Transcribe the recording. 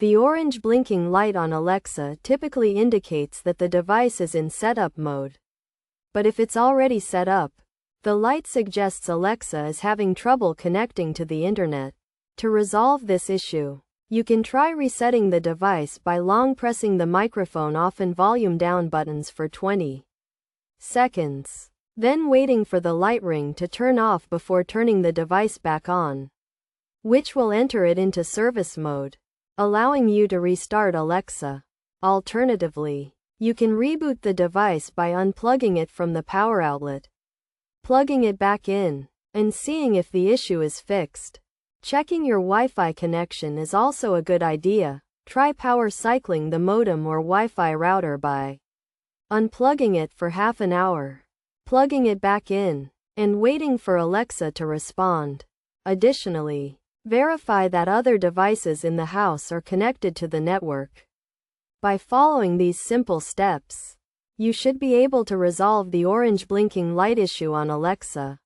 The orange blinking light on Alexa typically indicates that the device is in setup mode. But if it's already set up, the light suggests Alexa is having trouble connecting to the internet. To resolve this issue, you can try resetting the device by long pressing the microphone off and volume down buttons for 20 seconds. Then waiting for the light ring to turn off before turning the device back on, which will enter it into service mode, allowing you to restart Alexa. Alternatively, you can reboot the device by unplugging it from the power outlet, plugging it back in, and seeing if the issue is fixed. Checking your Wi-Fi connection is also a good idea. Try power cycling the modem or Wi-Fi router by unplugging it for half an hour, plugging it back in, and waiting for Alexa to respond. Additionally, verify that other devices in the house are connected to the network. By following these simple steps, you should be able to resolve the orange blinking light issue on Alexa.